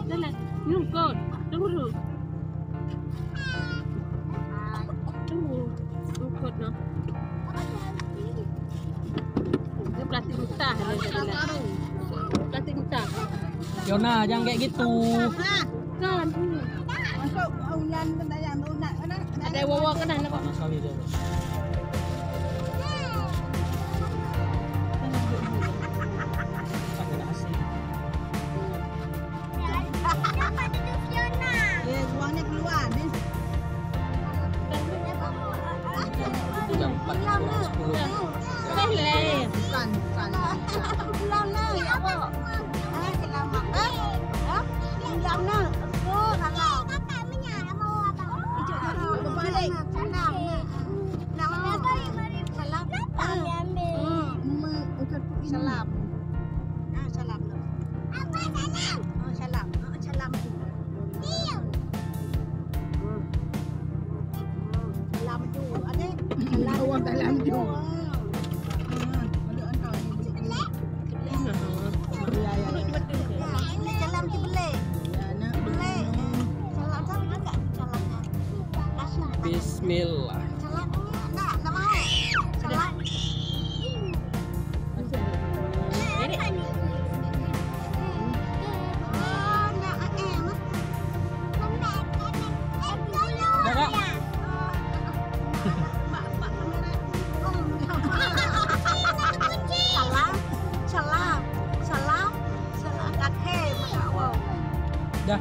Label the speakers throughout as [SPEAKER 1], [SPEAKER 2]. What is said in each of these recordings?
[SPEAKER 1] Dala, nyungkot. Tunggu. Nyungkot no. Ini plastik mentah. Plastik mentah.
[SPEAKER 2] Yona, jangan kayak gitu.
[SPEAKER 1] Kan.
[SPEAKER 3] Masuk ulan yang lunak.
[SPEAKER 1] Ada wawa kena nak.
[SPEAKER 2] Panas kali dia. Pakai nasi.
[SPEAKER 3] Ya, uangnya keluar.
[SPEAKER 2] Jam 4, 10.
[SPEAKER 1] Boleh.
[SPEAKER 3] Bukan. Bulan lah, ya apa? Selamat. Jam nak. Oh, salah. Balik. Salam. Nama apa? Salam. Salam. Salam. Apa salam? Salam. Salam. Salam tu. Ada. Salam. Salam tu. Salam tu boleh. Boleh. Salam sama juga salamnya.
[SPEAKER 2] Bismillah.
[SPEAKER 3] Salamnya enggak mau. Salam.
[SPEAKER 2] Dah.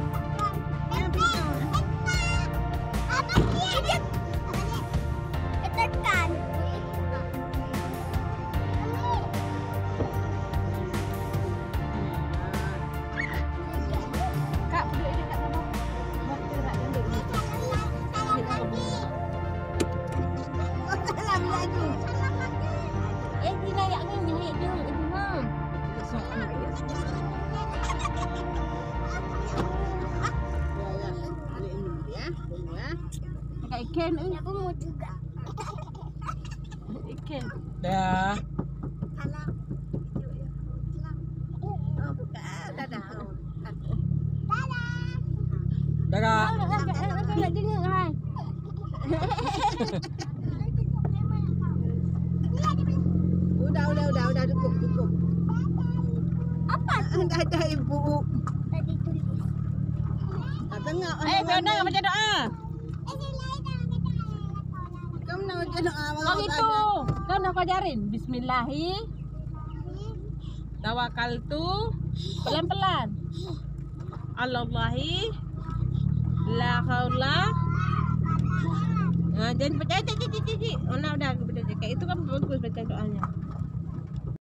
[SPEAKER 1] Ikan aku mau juga. Ikan.
[SPEAKER 2] Dah.
[SPEAKER 3] Salam. Oh, bukan. Dadah.
[SPEAKER 2] Dah.
[SPEAKER 1] Nak jenguk hai.
[SPEAKER 3] Udah cukup.
[SPEAKER 1] Apa tu?
[SPEAKER 3] Dadah ibu.
[SPEAKER 1] Tadi tulis.
[SPEAKER 3] Tengok.
[SPEAKER 1] Fiona baca doa.
[SPEAKER 3] Kamu nak baca doa.
[SPEAKER 1] Kau itu. Kau nak kau ajarin. Bismillahi. Tawakkaltu. Pelan-pelan. Allahi. La haula. Jangan percaya.